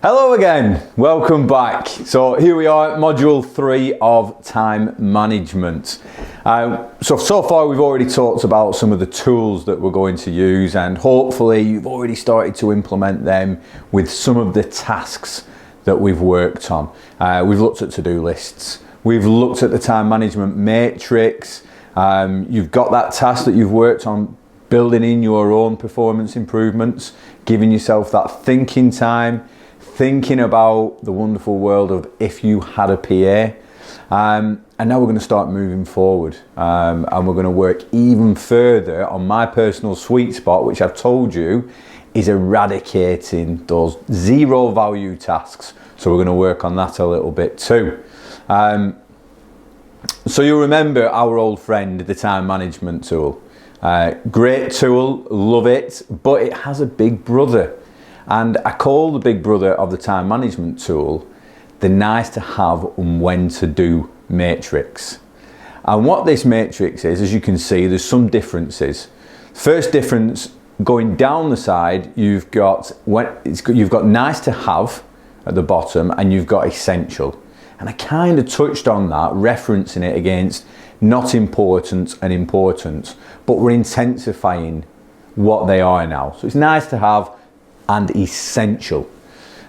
Hello again, welcome back. So here we are at module 3 of time management. So far we've already talked about some of the tools that we're going to use, and hopefully you've already started to implement them with some of the tasks that we've worked on. We've looked at to-do lists, we've looked at the time management matrix, you've got that task that you've worked on building in your own performance improvements, giving yourself that thinking time, thinking about the wonderful world of if you had a PA, and now we're going to start moving forward, and we're going to work even further on my personal sweet spot, which I've told you is eradicating those zero value tasks. So we're going to work on that a little bit too. So you'll remember our old friend, the time management tool. Great tool, love it, but it has a big brother. And I call the big brother of the time management tool the nice to have and when to do matrix. And what this matrix is, as you can see, there's some differences. First difference, going down the side, you've got nice to have at the bottom, and you've got essential. And I kind of touched on that, referencing it against not important and important, but we're intensifying what they are now. So it's nice to have and essential.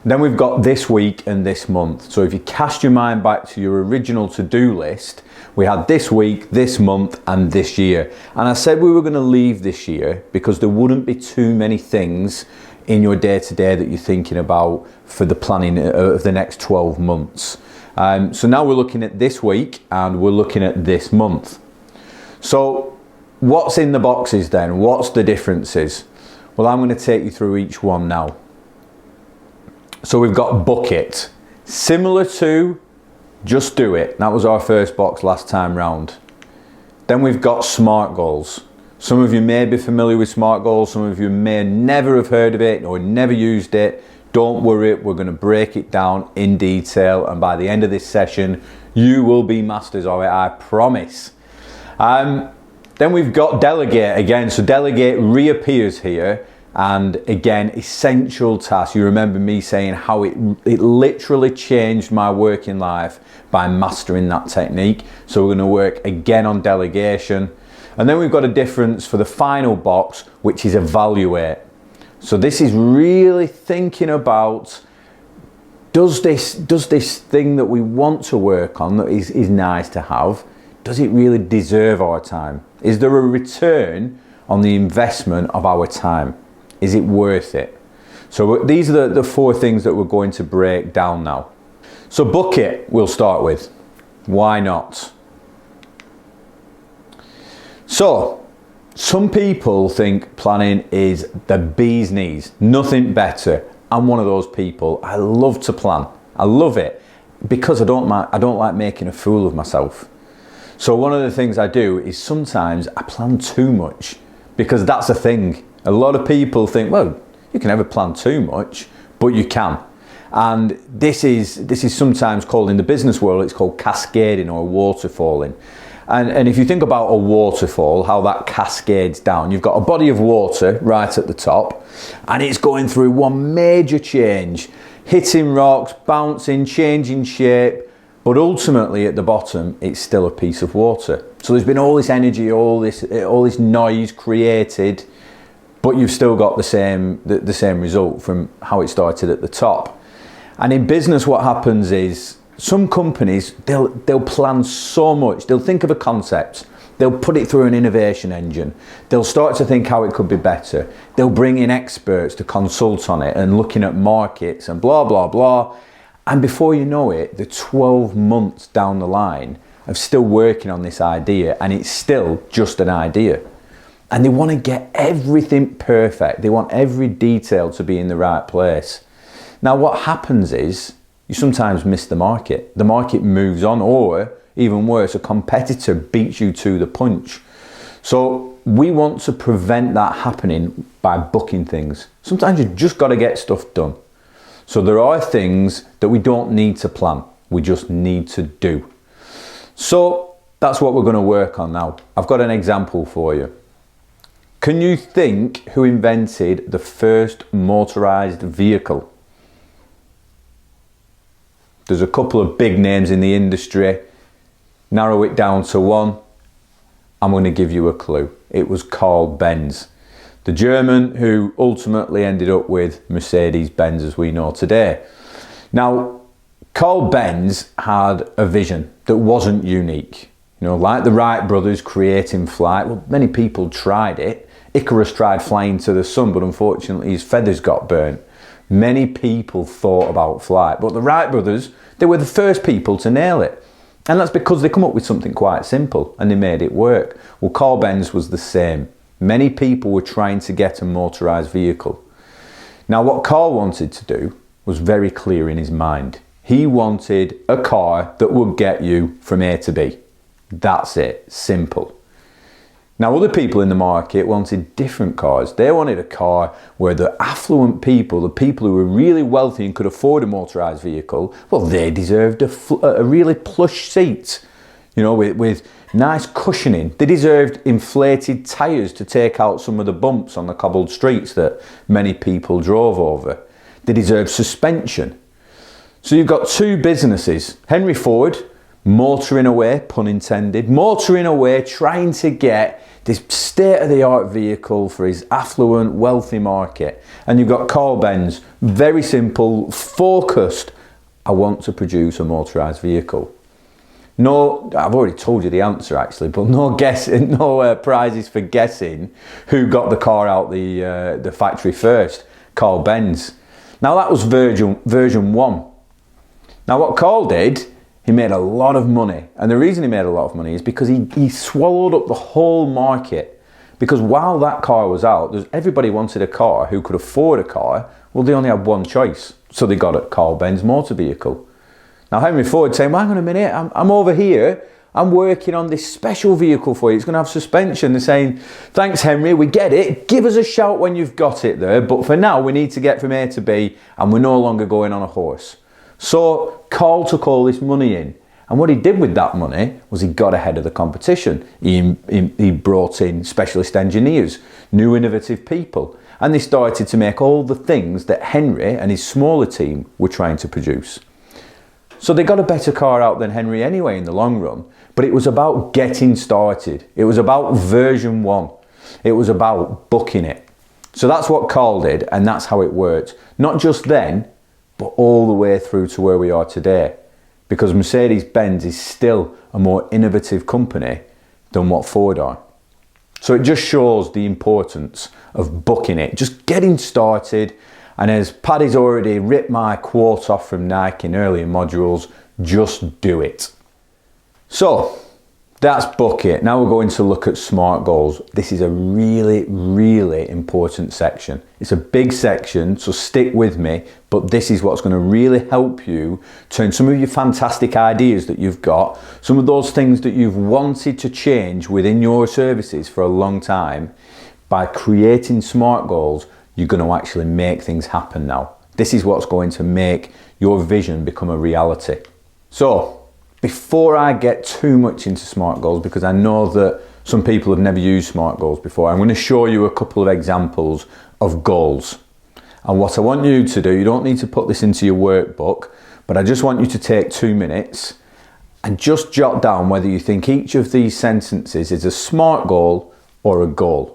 Then we've got this week and this month. So if you cast your mind back to your original to-do list, we had this week, this month, and this year. And I said we were going to leave this year because there wouldn't be too many things in your day-to-day that you're thinking about for the planning of the next 12 months. So now we're looking at this week and we're looking at this month. So what's in the boxes then? What's the differences? Well, I'm going to take you through each one now. So we've got bucket, similar to just do it. That was our first box last time round. Then we've got SMART goals. Some of you may be familiar with SMART goals. Some of you may never have heard of it or never used it. Don't worry, we're going to break it down in detail. And by the end of this session, you will be masters of it, I promise. Then we've got delegate again. So delegate reappears here, and again, essential task. You remember me saying how it literally changed my working life by mastering that technique. So we're going to work again on delegation. And then we've got a difference for the final box, which is evaluate. So this is really thinking about, does this thing that we want to work on, that is nice to have, does it really deserve our time? Is there a return on the investment of our time? Is it worth it? So these are the 4 things that we're going to break down now. So bucket we'll start with. Why not? So some people think planning is the bee's knees, nothing better. I'm one of those people. I love to plan. I love it because I don't like making a fool of myself. So one of the things I do is sometimes I plan too much, because that's a thing. A lot of people think, well, you can never plan too much, but you can. And this is sometimes called, in the business world, it's called cascading or waterfalling. And if you think about a waterfall, how that cascades down, you've got a body of water right at the top, and it's going through one major change, hitting rocks, bouncing, changing shape, but ultimately at the bottom, it's still a piece of water. So there's been all this energy, all this noise created, but you've still got the same result from how it started at the top. And in business, what happens is some companies, they'll plan so much. They'll think of a concept. They'll put it through an innovation engine. They'll start to think how it could be better. They'll bring in experts to consult on it and looking at markets and blah, blah, blah. And before you know it, they're 12 months down the line of still working on this idea, and it's still just an idea. And they want to get everything perfect. They want every detail to be in the right place. Now, what happens is you sometimes miss the market. The market moves on, or even worse, a competitor beats you to the punch. So we want to prevent that happening by booking things. Sometimes you just got to get stuff done. So there are things that we don't need to plan. We just need to do. So that's what we're going to work on now. I've got an example for you. Can you think who invented the first motorized vehicle? There's a couple of big names in the industry. Narrow it down to one. I'm going to give you a clue. It was Carl Benz, the German who ultimately ended up with Mercedes-Benz as we know today. Now, Carl Benz had a vision that wasn't unique. You know, like the Wright brothers creating flight, well, many people tried it. Icarus tried flying to the sun, but unfortunately his feathers got burnt. Many people thought about flight, but the Wright brothers, they were the first people to nail it. And that's because they come up with something quite simple and they made it work. Well, Carl Benz was the same. Many people were trying to get a motorised vehicle. Now, what Carl wanted to do was very clear in his mind. He wanted a car that would get you from A to B. That's it, simple. Now, other people in the market wanted different cars. They wanted a car where the affluent people, the people who were really wealthy and could afford a motorised vehicle, well, they deserved a really plush seat, you know, with nice cushioning. They deserved inflated tyres to take out some of the bumps on the cobbled streets that many people drove over. They deserved suspension. So you've got two businesses, Henry Ford, motoring away, pun intended, motoring away, trying to get this state-of-the-art vehicle for his affluent, wealthy market. And you've got Carl Benz, very simple, focused, I want to produce a motorised vehicle. No, I've already told you the answer actually, but no guessing, no prizes for guessing who got the car out the factory first, Carl Benz. Now that was version 1. Now what Carl did, he made a lot of money, and the reason he made a lot of money is because he swallowed up the whole market. Because while that car was out, everybody wanted a car who could afford a car. Well, they only had one choice, so they got a Carl Benz motor vehicle. Now Henry Ford saying, well, hang on a minute, I'm over here, I'm working on this special vehicle for you, it's going to have suspension. They're saying, thanks Henry, we get it, give us a shout when you've got it there, but for now we need to get from A to B, and we're no longer going on a horse. So Carl took all this money in, and what he did with that money was he got ahead of the competition. He brought in specialist engineers, new innovative people, and they started to make all the things that Henry and his smaller team were trying to produce. So they got a better car out than Henry anyway in the long run, but it was about getting started. It was about version 1. It was about booking it. So that's what Carl did, and that's how it worked. Not just then, but all the way through to where we are today. Because Mercedes-Benz is still a more innovative company than what Ford are. So it just shows the importance of booking it, just getting started. And as Paddy's already ripped my quote off from Nike in earlier modules, just do it. So that's book it. Now we're going to look at SMART goals. This is a really, really important section. It's a big section, so stick with me, but this is what's going to really help you turn some of your fantastic ideas that you've got, some of those things that you've wanted to change within your services for a long time. By creating SMART goals, you're going to actually make things happen now. This is what's going to make your vision become a reality. So, before I get too much into SMART goals, because I know that some people have never used SMART goals before, I'm going to show you a couple of examples of goals. And what I want you to do, you don't need to put this into your workbook, but I just want you to take 2 minutes and just jot down whether you think each of these sentences is a SMART goal or a goal.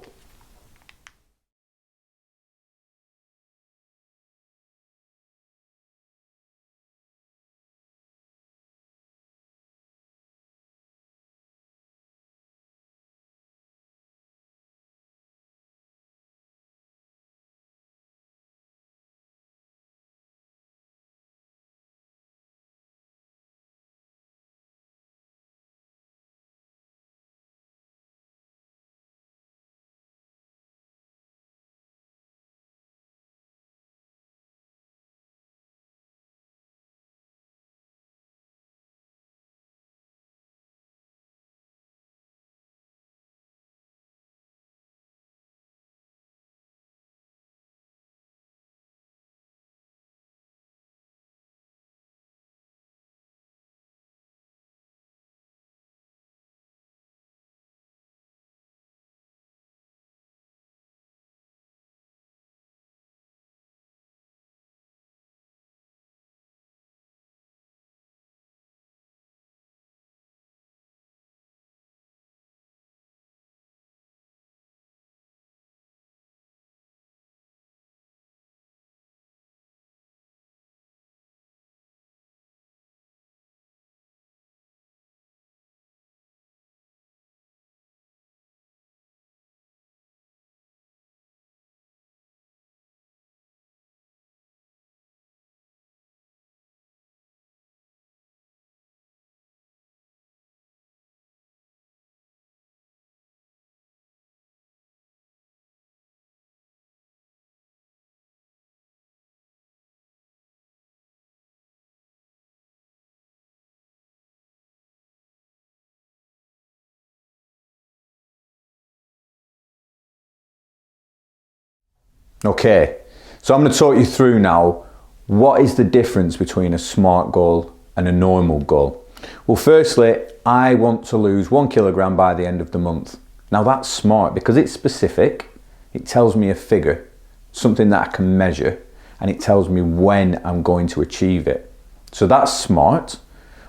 Okay, so I'm going to talk you through now what is the difference between a SMART goal and a normal goal. Well, firstly, I want to lose 1 kilogram by the end of the month. Now that's SMART because it's specific, it tells me a figure, something that I can measure, and it tells me when I'm going to achieve it. So that's SMART.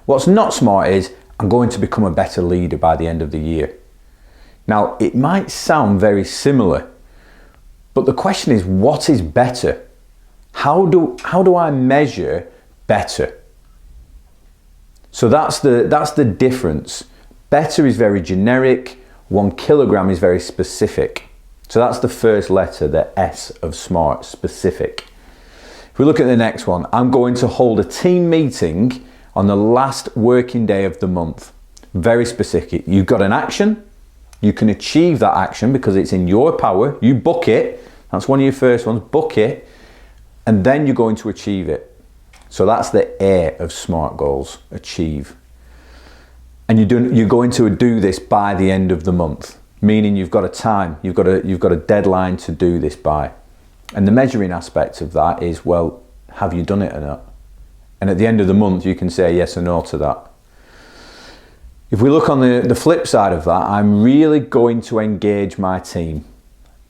What's not SMART is I'm going to become a better leader by the end of the year. Now, it might sound very similar, but the question is, what is better? How do I measure better? So that's the difference. Better is very generic, 1 kilogram is very specific. So that's the first letter, the S of SMART, specific. If we look at the next one, I'm going to hold a team meeting on the last working day of the month. Very specific. You've got an action, you can achieve that action because it's in your power. You book it, that's one of your first ones, book it, and then you're going to achieve it. So that's the A of SMART goals, achieve. And you're going to do this by the end of the month, meaning you've got a time, you've got a deadline to do this by. And the measuring aspect of that is, well, have you done it or not? And at the end of the month, you can say yes or no to that. If we look on the flip side of that, I'm really going to engage my team.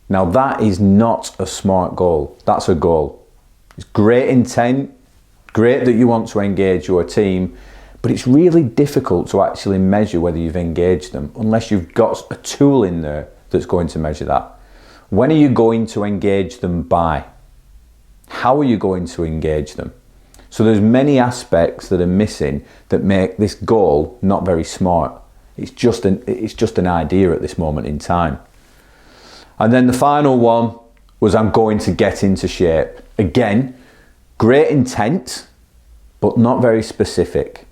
Now that is not a SMART goal, that's a goal. It's great intent, great that you want to engage your team, but it's really difficult to actually measure whether you've engaged them unless you've got a tool in there that's going to measure that. When are you going to engage them by? How are you going to engage them? So there's many aspects that are missing that make this goal not very SMART. It's just an idea at this moment in time. And then the final one was I'm going to get into shape. Again, great intent, but not very specific,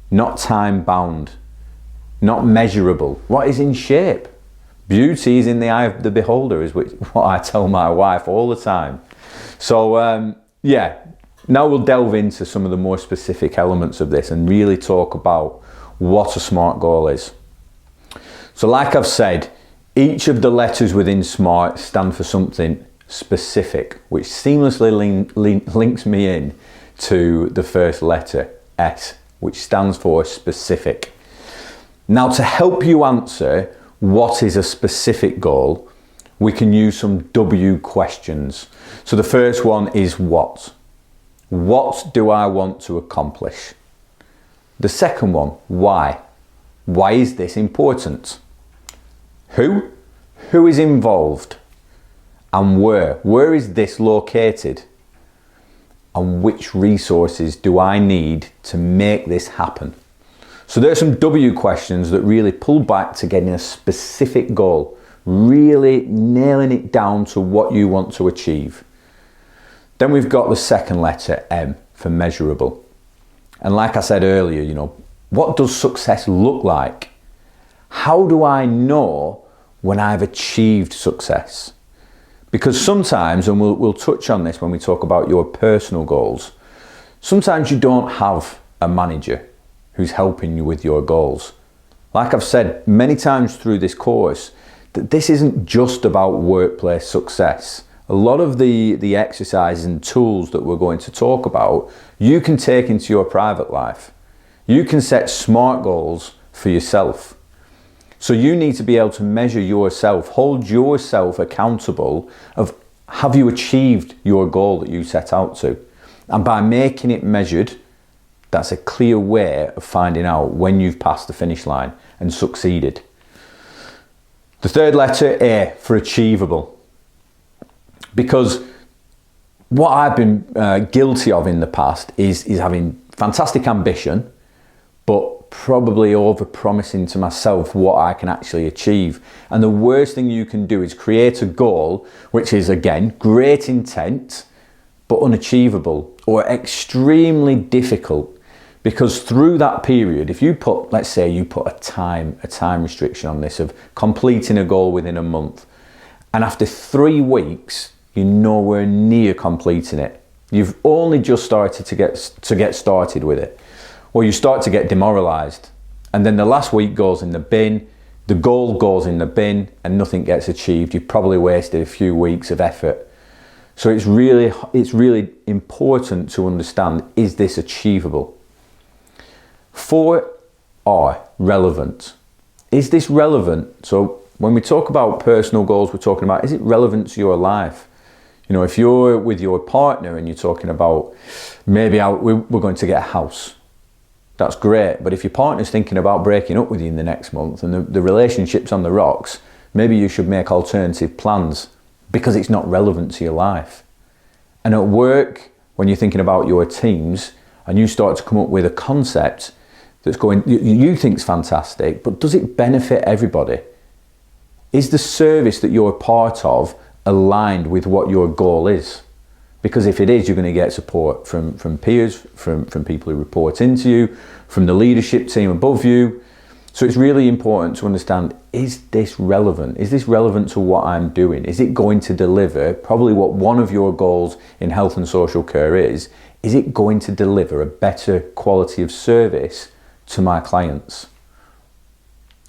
not time bound, not measurable. What is in shape? Beauty is in the eye of the beholder, is what I tell my wife all the time. So yeah, now we'll delve into some of the more specific elements of this and really talk about what a SMART goal is. So like I've said, each of the letters within SMART stand for something specific, which seamlessly links me in to the first letter, S, which stands for specific. Now, to help you answer what is a specific goal, we can use some W questions. So the first one is what? What do I want to accomplish? The second one, why? Why is this important? Who? Who is involved? And where? Where is this located? And which resources do I need to make this happen? So there are some W questions that really pull back to getting a specific goal, really nailing it down to what you want to achieve. Then we've got the second letter, M, for measurable. And like I said earlier, what does success look like? How do I know when I've achieved success? Because sometimes, and we'll touch on this when we talk about your personal goals, sometimes you don't have a manager who's helping you with your goals. Like I've said many times through this course, that this isn't just about workplace success. A lot of the exercises and tools that we're going to talk about, you can take into your private life. You can set SMART goals for yourself. So you need to be able to measure yourself, hold yourself accountable of, have you achieved your goal that you set out to? And by making it measured, that's a clear way of finding out when you've passed the finish line and succeeded. The third letter, A, for achievable. Because what I've been guilty of in the past is having fantastic ambition, but probably over-promising to myself what I can actually achieve. And the worst thing you can do is create a goal, which is, again, great intent, but unachievable or extremely difficult. Because through that period, if you put, let's say you put a time restriction on this of completing a goal within a month, and after 3 weeks, you're nowhere near completing it. You've only just started to get started with it. Or you start to get demoralized. And then the last week goes in the bin, the goal goes in the bin, and nothing gets achieved. You've probably wasted a few weeks of effort. So it's really important to understand, is this achievable? 4 are relevant. Is this relevant? So when we talk about personal goals, we're talking about, is it relevant to your life? You know, if you're with your partner and you're talking about, maybe we're going to get a house, that's great. But if your partner's thinking about breaking up with you in the next month and the relationship's on the rocks, maybe you should make alternative plans because it's not relevant to your life. And at work, when you're thinking about your teams and you start to come up with a concept that's you think's fantastic, but does it benefit everybody? Is the service that you're a part of aligned with what your goal is? Because if it is, you're going to get support from peers, from people who report into you, from the leadership team above you. So it's really important to understand, is this relevant? Is this relevant to what I'm doing? Is it going to deliver probably what one of your goals in health and social care is? Is it going to deliver a better quality of service to my clients?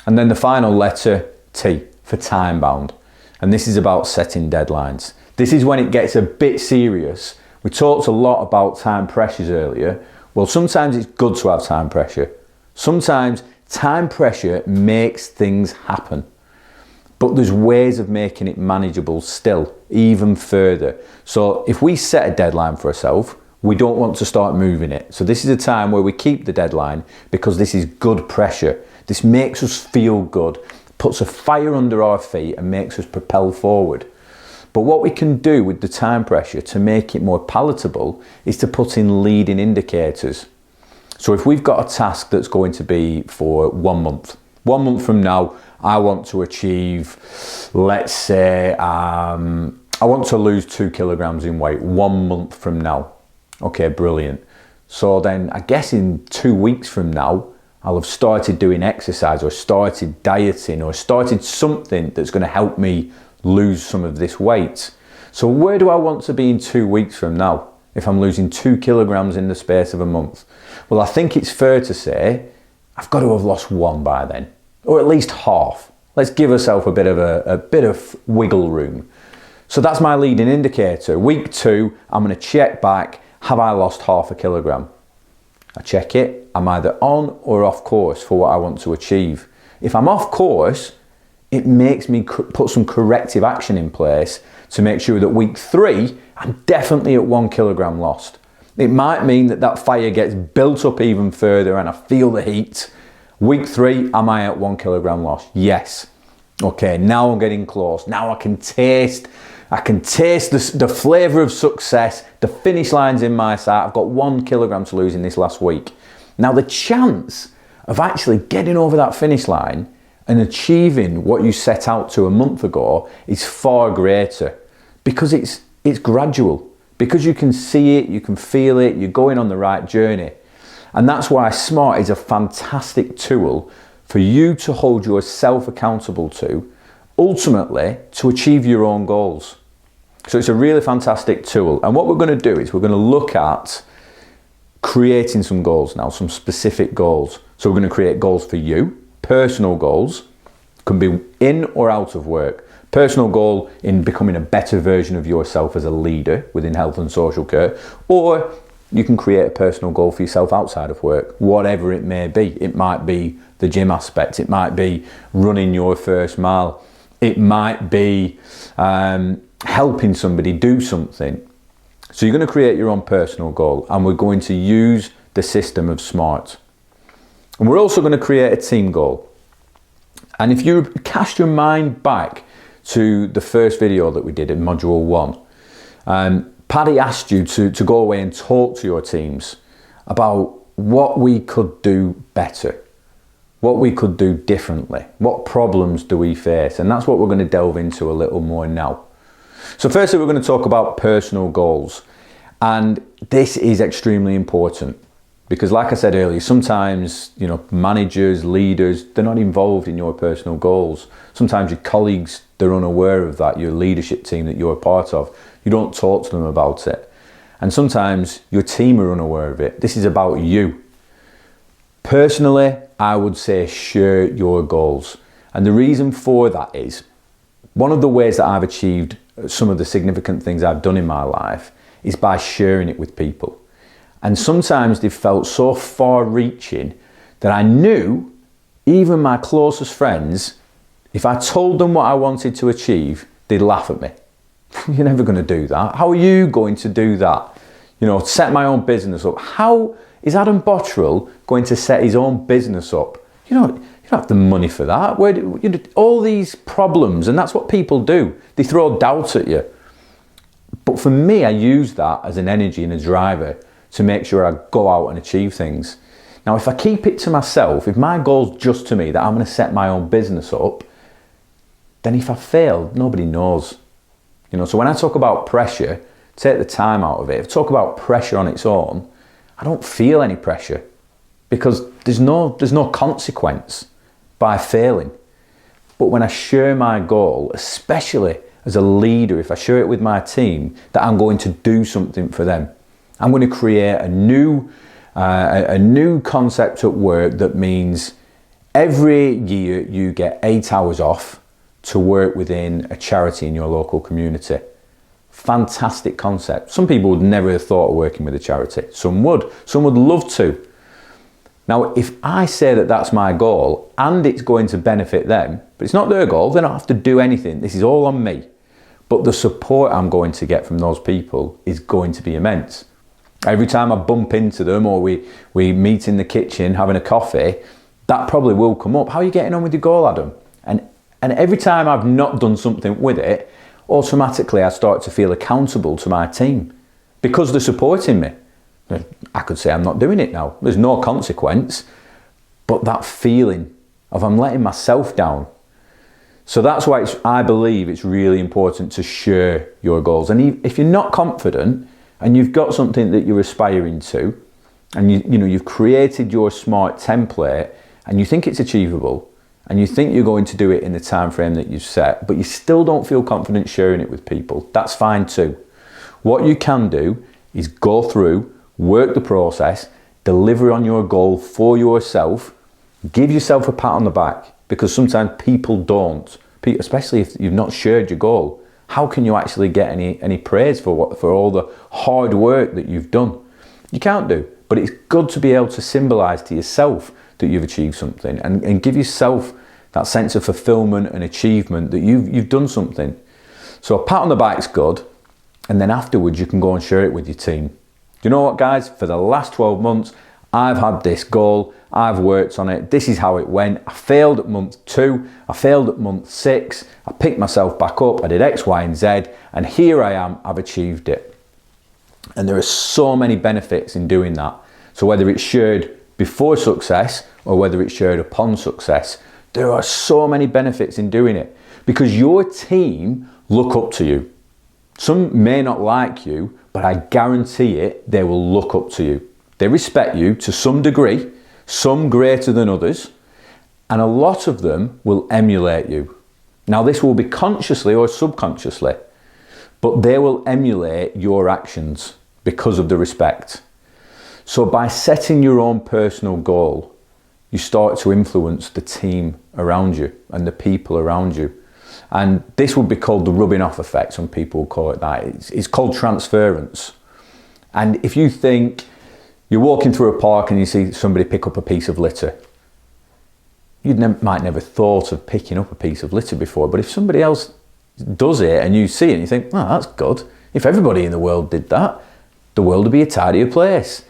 And then the final letter, T, for time bound. And this is about setting deadlines. This is when it gets a bit serious. We talked a lot about time pressures earlier. Well, sometimes it's good to have time pressure. Sometimes time pressure makes things happen. But there's ways of making it manageable still, even further. So if we set a deadline for ourselves, we don't want to start moving it. So this is a time where we keep the deadline because this is good pressure. This makes us feel good, puts a fire under our feet and makes us propel forward. But what we can do with the time pressure to make it more palatable is to put in leading indicators. So if we've got a task that's going to be for 1 month, 1 month from now, I want to achieve, let's say, I want to lose 2 kilograms in weight 1 month from now. Okay, brilliant. So then I guess in 2 weeks from now, I'll have started doing exercise or started dieting or started something that's going to help me lose some of this weight. So where do I want to be in 2 weeks from now if I'm losing 2 kilograms in the space of a month? Well, I think it's fair to say I've got to have lost 1 by then, or at least half. Let's give ourselves a bit of wiggle room. So that's my leading indicator. Week 2, I'm going to check back. Have I lost half a kilogram? I check it. I'm either on or off course for what I want to achieve. If I'm off course, it makes me put some corrective action in place to make sure that week 3, I'm definitely at 1 kilogram lost. It might mean that fire gets built up even further and I feel the heat. Week 3, am I at 1 kilogram lost? Yes. Okay, now I'm getting close. Now I can taste the flavour of success. The finish line's in my sight. I've got 1 kilogram to lose in this last week. Now the chance of actually getting over that finish line and achieving what you set out to a month ago is far greater because it's gradual, because you can see it, you can feel it, you're going on the right journey. And that's why SMART is a fantastic tool for you to hold yourself accountable to, ultimately to achieve your own goals. So it's a really fantastic tool. And what we're going to do is we're going to look at creating some goals now, some specific goals. So we're going to create goals for you, personal goals, can be in or out of work. Personal goal in becoming a better version of yourself as a leader within health and social care, or you can create a personal goal for yourself outside of work, whatever it may be. It might be the gym aspect, it might be running your first mile, it might be helping somebody do something. So you're going to create your own personal goal, and we're going to use the system of SMART. And we're also going to create a team goal. And if you cast your mind back to the first video that we did in module 1, Paddy asked you to go away and talk to your teams about what we could do better, what we could do differently, what problems do we face, and that's what we're going to delve into a little more now. So firstly, we're going to talk about personal goals, and this is extremely important because, like I said earlier, sometimes managers, leaders, they're not involved in your personal goals. Sometimes your colleagues, they're unaware of that, your leadership team that you're a part of. You don't talk to them about it. And sometimes your team are unaware of it. This is about you. Personally, I would say share your goals. And the reason for that is One of the ways that I've achieved some of the significant things I've done in my life is by sharing it with people. And sometimes they've felt so far reaching that I knew even my closest friends, if I told them what I wanted to achieve, they'd laugh at me. You're never going to do that. How are you going to do that? You know, set my own business up. How is Adam Bottrell going to set his own business up? You don't have the money for that. All these problems, and that's what people do. They throw doubt at you. But for me, I use that as an energy and a driver to make sure I go out and achieve things. Now, if I keep it to myself, if my goal's just to me, that I'm going to set my own business up, then if I fail, nobody knows. You know, so when I talk about pressure, take the time out of it. If I talk about pressure on its own, I don't feel any pressure because there's no consequence by failing. But when I share my goal, especially as a leader, if I share it with my team, that I'm going to do something for them, I'm going to create a new concept at work that means every year you get 8 hours off to work within a charity in your local community. Fantastic concept. Some people would never have thought of working with a charity. Some would love to. Now, if I say that that's my goal and it's going to benefit them, but it's not their goal, they don't have to do anything. This is all on me. But the support I'm going to get from those people is going to be immense. Every time I bump into them or we meet in the kitchen having a coffee, that probably will come up. How are you getting on with your goal, Adam? And every time I've not done something with it, automatically I start to feel accountable to my team because they're supporting me. I could say I'm not doing it now. There's no consequence, but that feeling of I'm letting myself down. So that's why I believe it's really important to share your goals. And if you're not confident and you've got something that you're aspiring to, and you've created your SMART template and you think it's achievable, and you think you're going to do it in the time frame that you've set, but you still don't feel confident sharing it with people, that's fine too. What you can do is go through, work the process, deliver on your goal for yourself, give yourself a pat on the back, because sometimes people don't, especially if you've not shared your goal. How can you actually get any praise for all the hard work that you've done? You can't do, but it's good to be able to symbolize to yourself that you've achieved something and give yourself that sense of fulfillment and achievement that you've done something. So a pat on the back's good, and then afterwards you can go and share it with your team. Do you know what, guys? For the last 12 months, I've had this goal, I've worked on it, this is how it went. I failed at month 2, I failed at month 6, I picked myself back up, I did X, Y, and Z, and here I am, I've achieved it. And there are so many benefits in doing that. So whether it's shared before success or whether it's shared upon success, there are so many benefits in doing it because your team look up to you. Some may not like you, but I guarantee it, they will look up to you. They respect you to some degree, some greater than others, and a lot of them will emulate you. Now, this will be consciously or subconsciously, but they will emulate your actions because of the respect. So by setting your own personal goal, you start to influence the team around you and the people around you. And this would be called the rubbing off effect. Some people call it that. It's called transference. And if you think you're walking through a park and you see somebody pick up a piece of litter, you might never thought of picking up a piece of litter before, but if somebody else does it and you see it and you think, oh, that's good. If everybody in the world did that, the world would be a tidier place.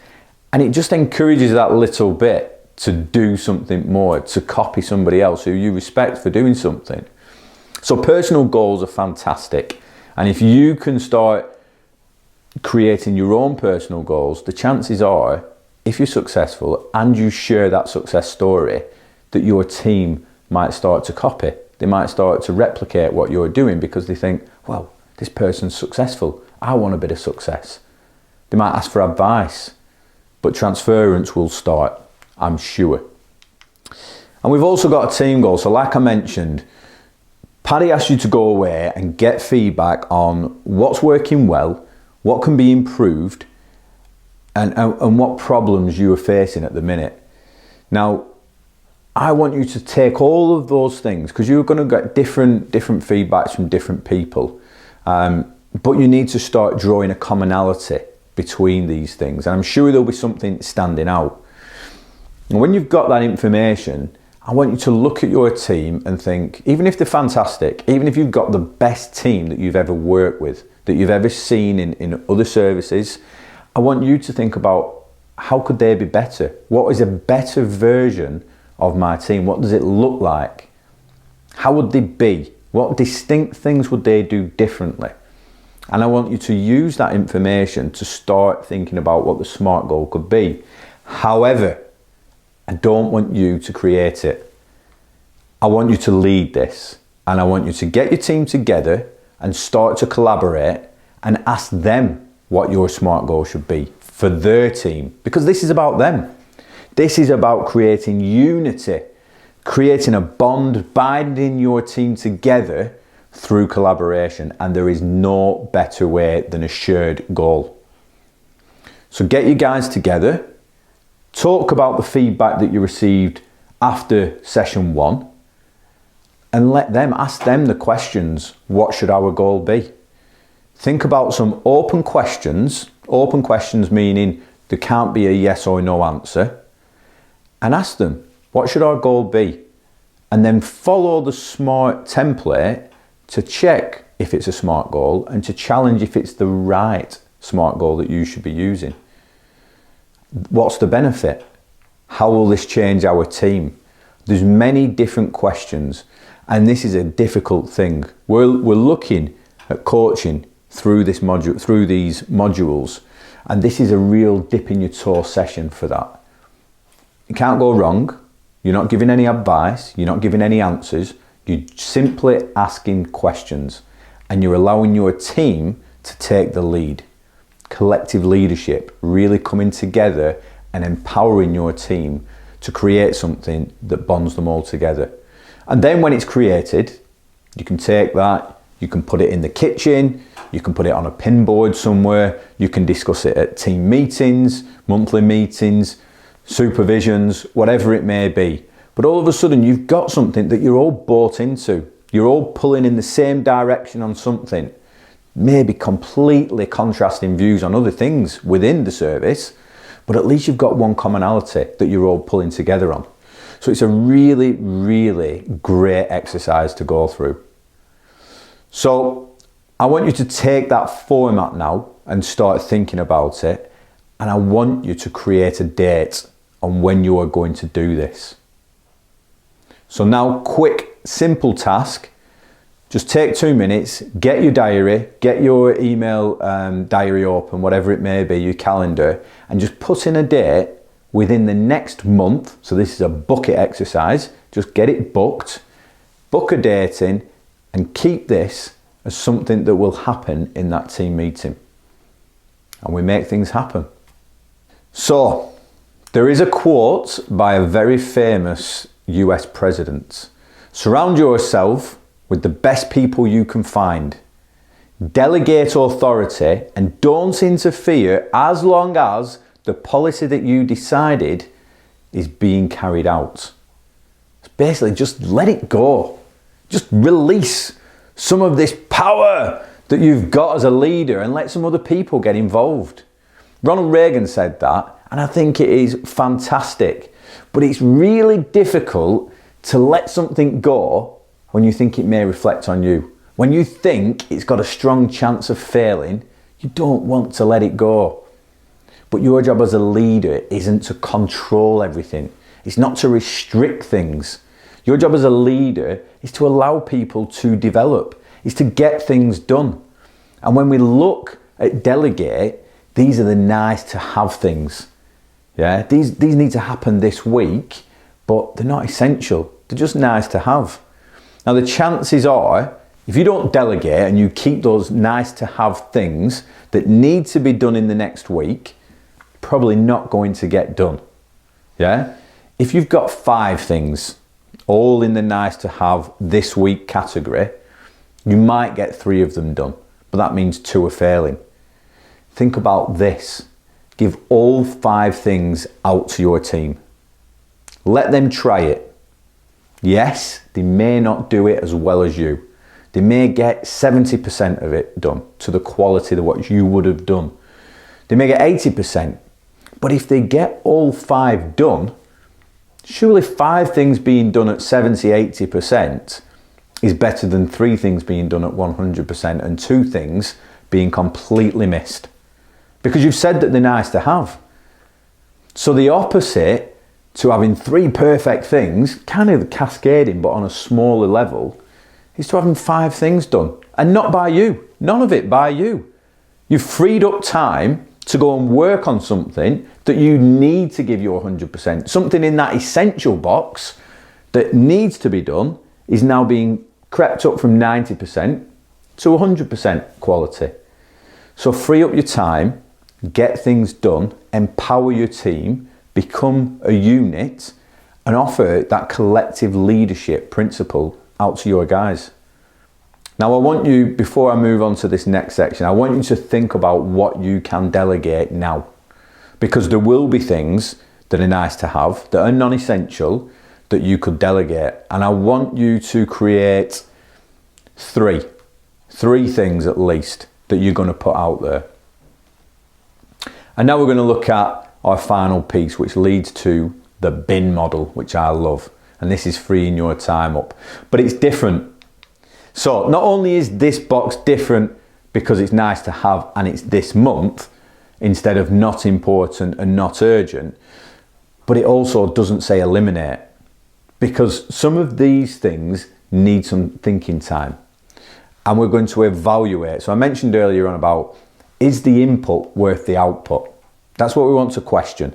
And it just encourages that little bit to do something more, to copy somebody else who you respect for doing something. So personal goals are fantastic. And if you can start creating your own personal goals, the chances are, if you're successful and you share that success story, that your team might start to copy. They might start to replicate what you're doing because they think, well, this person's successful. I want a bit of success. They might ask for advice, but transference will start, I'm sure. And we've also got a team goal. So like I mentioned, Paddy asked you to go away and get feedback on what's working well, what can be improved, and what problems you are facing at the minute. Now, I want you to take all of those things, because you're going to get different feedbacks from different people. But you need to start drawing a commonality between these things. And I'm sure there'll be something standing out. And when you've got that information, I want you to look at your team and think, even if they're fantastic, even if you've got the best team that you've ever worked with, that you've ever seen in other services, I want you to think about, how could they be better? What is a better version of my team? What does it look like? How would they be? What distinct things would they do differently? And I want you to use that information to start thinking about what the SMART goal could be. However, I don't want you to create it. I want you to lead this, and I want you to get your team together and start to collaborate and ask them what your SMART goal should be for their team, because this is about them. This is about creating unity, creating a bond, binding your team together through collaboration, and there is no better way than a shared goal. So get you guys together, talk about the feedback that you received after session 1, and ask them the questions. What should our goal be? Think about some open questions meaning there can't be a yes or no answer, and ask them, what should our goal be? And then follow the SMART template to check if it's a SMART goal and to challenge if it's the right SMART goal that you should be using. What's the benefit? How will this change our team? There's many different questions, and this is a difficult thing. We're looking at coaching through these modules, and this is a real dip in your toe session for that. It can't go wrong. You're not giving any advice, you're not giving any answers, you're simply asking questions, and you're allowing your team to take the lead. Collective leadership, really coming together and empowering your team to create something that bonds them all together. And then when it's created, you can take that, you can put it in the kitchen, you can put it on a pin board somewhere, you can discuss it at team meetings, monthly meetings, supervisions, whatever it may be. But all of a sudden you've got something that you're all bought into. You're all pulling in the same direction on something. Maybe completely contrasting views on other things within the service, but at least you've got one commonality that you're all pulling together on. So it's a really, really great exercise to go through. So I want you to take that format now and start thinking about it. And I want you to create a date on when you are going to do this. So now, quick, simple task. Just take 2 minutes, get your diary, get your email diary open, whatever it may be, your calendar, and just put in a date within the next month. So this is a bucket exercise. Just get it booked, book a date in, and keep this as something that will happen in that team meeting. And we make things happen. So, there is a quote by a very famous US president. Surround yourself with the best people you can find. Delegate authority and don't interfere as long as the policy that you decided is being carried out. It's basically just let it go. Just release some of this power that you've got as a leader and let some other people get involved. Ronald Reagan said that, and I think it is fantastic. But it's really difficult to let something go when you think it may reflect on you. When you think it's got a strong chance of failing, you don't want to let it go. But your job as a leader isn't to control everything. It's not to restrict things. Your job as a leader is to allow people to develop, is to get things done. And when we look at delegate, these are the nice to have things. Yeah, these need to happen this week, but they're not essential. They're just nice to have. Now the chances are, if you don't delegate and you keep those nice to have things that need to be done in the next week, probably not going to get done. Yeah? If you've got 5 things, all in the nice to have this week category, you might get 3 of them done, but that means 2 are failing. Think about this. Give all 5 things out to your team. Let them try it. Yes, they may not do it as well as you. They may get 70% of it done to the quality of what you would have done. They may get 80%. But if they get all 5 done, surely 5 things being done at 70, 80% is better than 3 things being done at 100% and 2 things being completely missed. Because you've said that they're nice to have. So the opposite to having 3 perfect things, kind of cascading but on a smaller level, is to having 5 things done. And not by you. None of it by you. You've freed up time to go and work on something that you need to give your 100%. Something in that essential box that needs to be done is now being crept up from 90% to 100% quality. So free up your time, get things done, empower your team, become a unit, and offer that collective leadership principle out to your guys. Now I want you, before I move on to this next section, I want you to think about what you can delegate now. Because there will be things that are nice to have, that are non-essential, that you could delegate. And I want you to create 3 things at least that you're going to put out there. And now we're going to look at our final piece, which leads to the bin model, which I love. And this is freeing your time up. But it's different. So not only is this box different because it's nice to have and it's this month instead of not important and not urgent, but it also doesn't say eliminate, because some of these things need some thinking time and we're going to evaluate. So I mentioned earlier on about, is the input worth the output? That's what we want to question.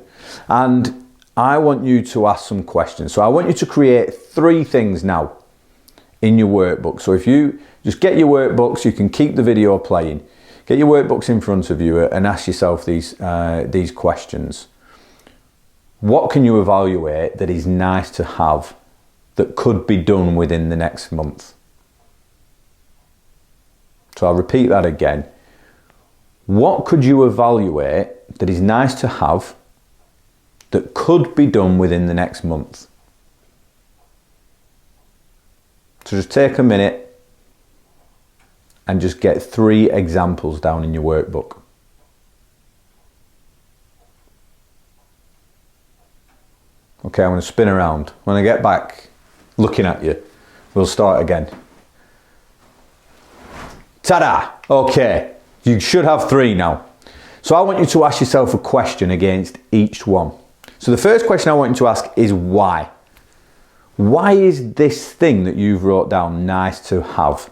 And I want you to ask some questions. So I want you to create 3 things now in your workbook. So if you just get your workbooks, you can keep the video playing. Get your workbooks in front of you and ask yourself these questions. What can you evaluate that is nice to have that could be done within the next month? So I'll repeat that again. What could you evaluate that is nice to have that could be done within the next month? So just take a minute and just get 3 examples down in your workbook. Okay, I'm going to spin around. When I get back looking at you, we'll start again. Ta-da! Okay, you should have 3 now. So I want you to ask yourself a question against each one. So the first question I want you to ask is why? Why is this thing that you've wrote down nice to have?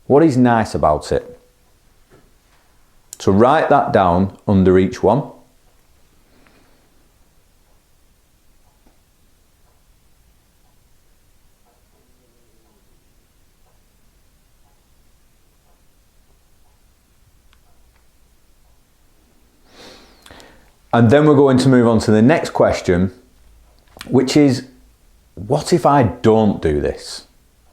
What is nice about it? So write that down under each one. And then we're going to move on to the next question, which is, what if I don't do this?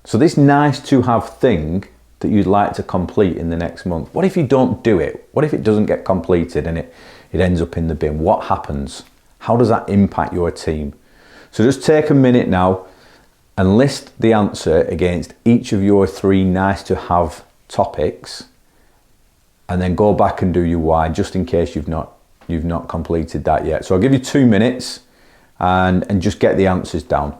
So this nice to have thing that you'd like to complete in the next month, what if you don't do it? What if it doesn't get completed and it ends up in the bin? What happens? How does that impact your team? So just take a minute now and list the answer against each of your 3 nice to have topics, and then go back and do your why, just in case you've not completed that yet. So I'll give you 2 minutes and just get the answers down.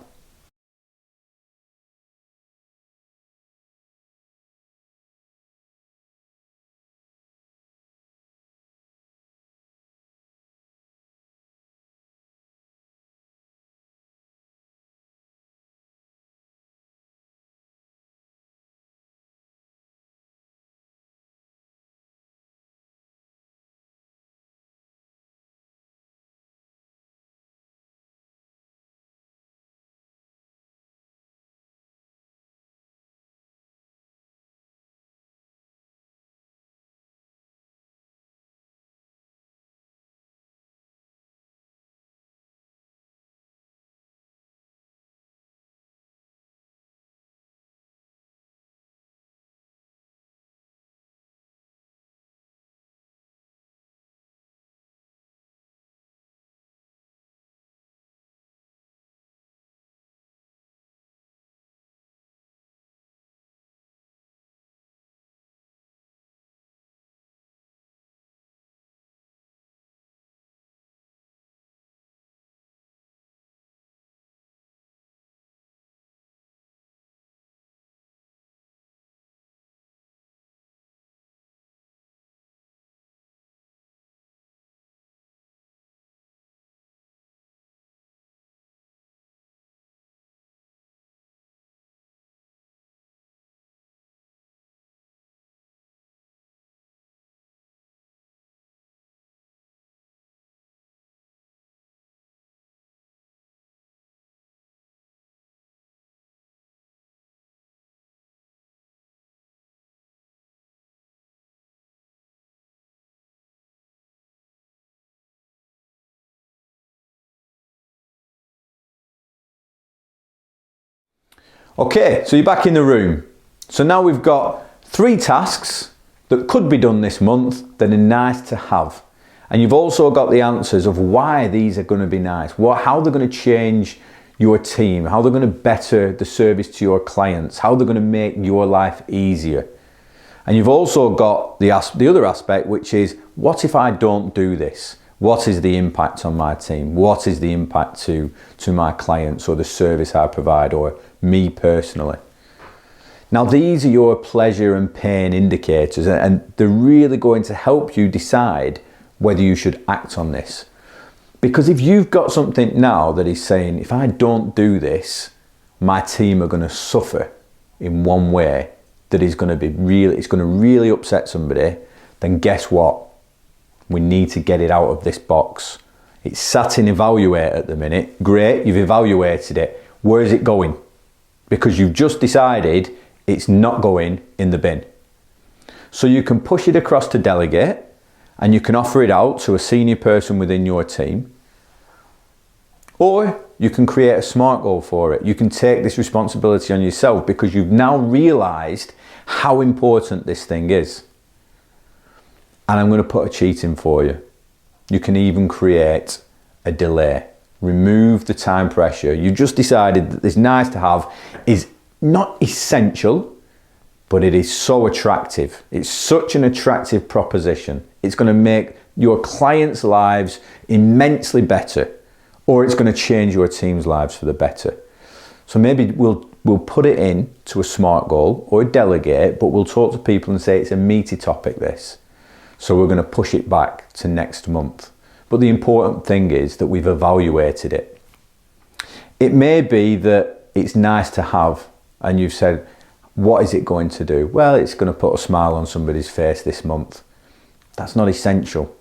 Okay, so you're back in the room. So now we've got 3 tasks that could be done this month that are nice to have. And you've also got the answers of why these are going to be nice, how they're going to change your team, how they're going to better the service to your clients, how they're going to make your life easier. And you've also got the other aspect, which is, what if I don't do this? What is the impact on my team? What is the impact to my clients or the service I provide or me personally? Now, these are your pleasure and pain indicators, and they're really going to help you decide whether you should act on this. Because if you've got something now that is saying, if I don't do this, my team are going to suffer in one way that is going to be it's going to really upset somebody, then guess what? We need to get it out of this box. It's sat in evaluate at the minute. Great, you've evaluated it. Where is it going? Because you've just decided it's not going in the bin. So you can push it across to delegate, and you can offer it out to a senior person within your team. Or you can create a SMART goal for it. You can take this responsibility on yourself because you've now realised how important this thing is. And I'm going to put a cheat in for you. You can even create a delay. Remove the time pressure. You just decided that this nice to have is not essential, but it is so attractive. It's such an attractive proposition. It's going to make your clients' lives immensely better, or it's going to change your team's lives for the better. So maybe we'll put it in to a SMART goal or a delegate, but we'll talk to people and say it's a meaty topic, this. So we're going to push it back to next month. But the important thing is that we've evaluated it. It may be that it's nice to have, and you've said, what is it going to do? Well, it's going to put a smile on somebody's face this month. That's not essential.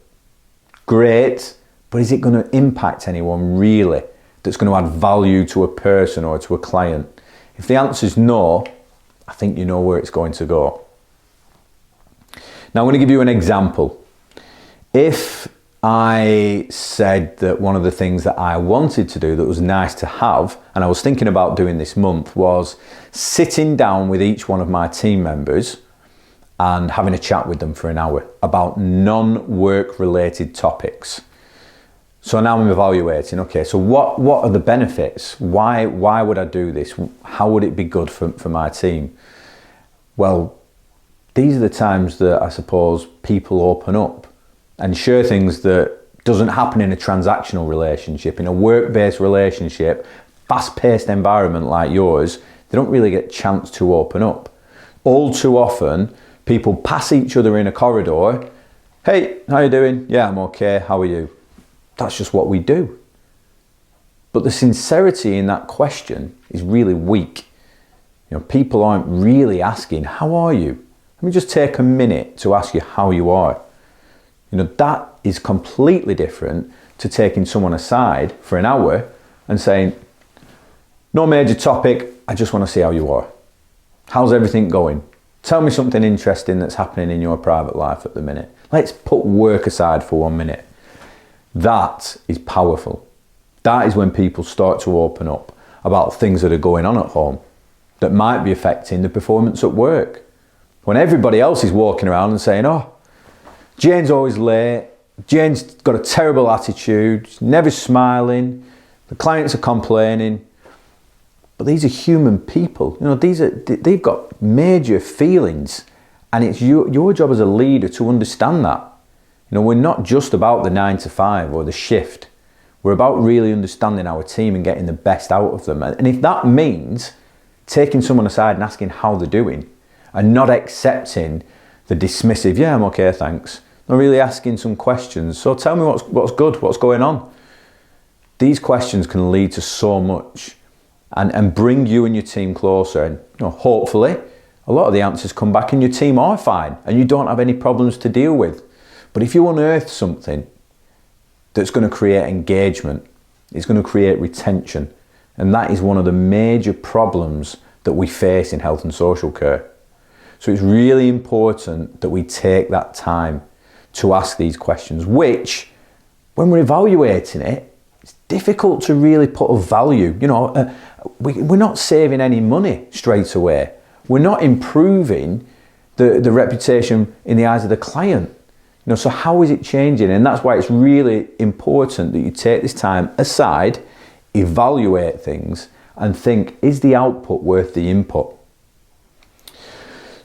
Great, but is it going to impact anyone really that's going to add value to a person or to a client? If the answer is no, I think you know where it's going to go. Now I'm going to give you an example. If I said that one of the things that I wanted to do that was nice to have, and I was thinking about doing this month, was sitting down with each one of my team members and having a chat with them for an hour about non-work related topics. So now I'm evaluating, okay, so what are the benefits? Why would I do this? How would it be good for my team? Well, these are the times that I suppose people open up and share things that doesn't happen in a transactional relationship. In a work-based relationship, fast-paced environment like yours, they don't really get a chance to open up. All too often, people pass each other in a corridor. Hey, how you doing? Yeah, I'm okay. How are you? That's just what we do. But the sincerity in that question is really weak. You know, people aren't really asking, how are you? Let me just take a minute to ask you how you are. You know, that is completely different to taking someone aside for an hour and saying, no major topic, I just want to see how you are. How's everything going? Tell me something interesting that's happening in your private life at the minute. Let's put work aside for 1 minute. That is powerful. That is when people start to open up about things that are going on at home that might be affecting the performance at work. When everybody else is walking around and saying, oh, Jane's always late, Jane's got a terrible attitude, she's never smiling, the clients are complaining. But these are human people. You know, they've got major feelings, and it's your job as a leader to understand that. You know, we're not just about the 9 to 5 or the shift. We're about really understanding our team and getting the best out of them. And if that means taking someone aside and asking how they're doing, and not accepting the dismissive, yeah, I'm okay, thanks. Not really asking some questions. So tell me what's good, what's going on. These questions can lead to so much and bring you and your team closer. And you know, hopefully, a lot of the answers come back and your team are fine and you don't have any problems to deal with. But if you unearth something that's going to create engagement, it's going to create retention. And that is one of the major problems that we face in health and social care. So it's really important that we take that time to ask these questions, which, when we're evaluating it, it's difficult to really put a value. You know, we're not saving any money straight away. We're not improving the reputation in the eyes of the client. So how is it changing? And that's why it's really important that you take this time aside, evaluate things, and think, is the output worth the input?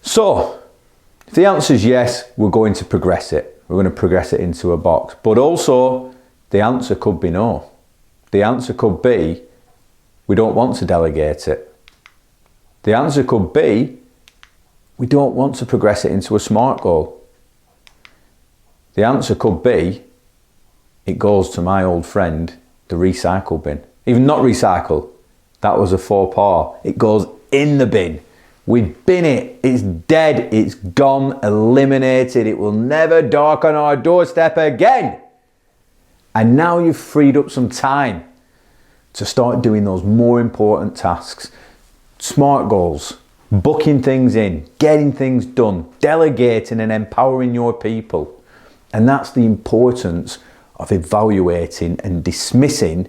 So, if the answer is yes, we're going to progress it. We're going to progress it into a box. But also, the answer could be no. The answer could be, we don't want to delegate it. The answer could be, we don't want to progress it into a SMART goal. The answer could be, it goes to my old friend, the recycle bin. Even not recycle, that was a faux pas. It goes in the bin. We bin it, it's dead, it's gone, eliminated. It will never darken our doorstep again. And now you've freed up some time to start doing those more important tasks. SMART goals, booking things in, getting things done, delegating and empowering your people. And that's the importance of evaluating and dismissing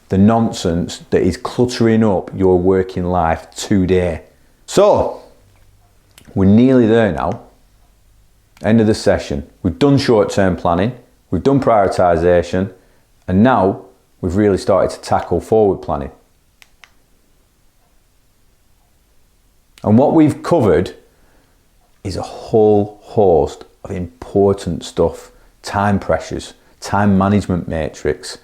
the nonsense that is cluttering up your working life today. So, we're nearly there now. End of the session. We've done short-term planning, we've done prioritization, and now we've really started to tackle forward planning. And what we've covered is a whole host of important stuff. Time pressures, time management matrix,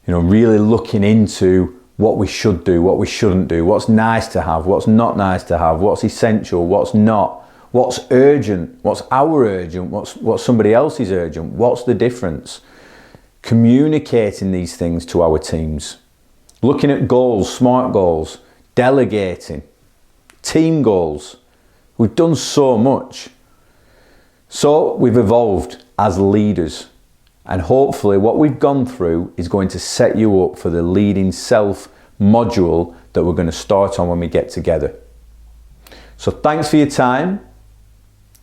really looking into what we should do, what we shouldn't do, what's nice to have, what's not nice to have, what's essential, what's not, what's urgent, what's our urgent, what's somebody else's urgent, what's the difference. Communicating these things to our teams, looking at goals, SMART goals, delegating, team goals. We've done so much. So we've evolved as leaders, and hopefully what we've gone through is going to set you up for the Leading Self module that we're going to start on when we get together. So thanks for your time.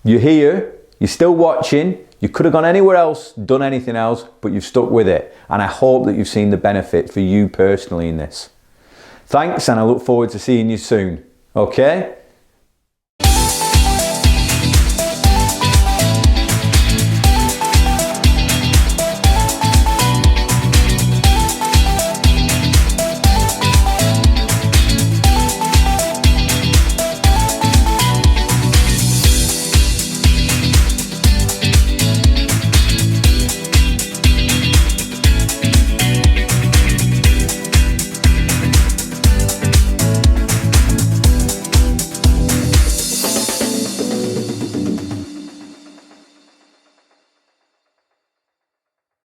You're here, you're still watching. You could have gone anywhere else, done anything else, but you've stuck with it. And I hope that you've seen the benefit for you personally in this. Thanks, and I look forward to seeing you soon. Okay?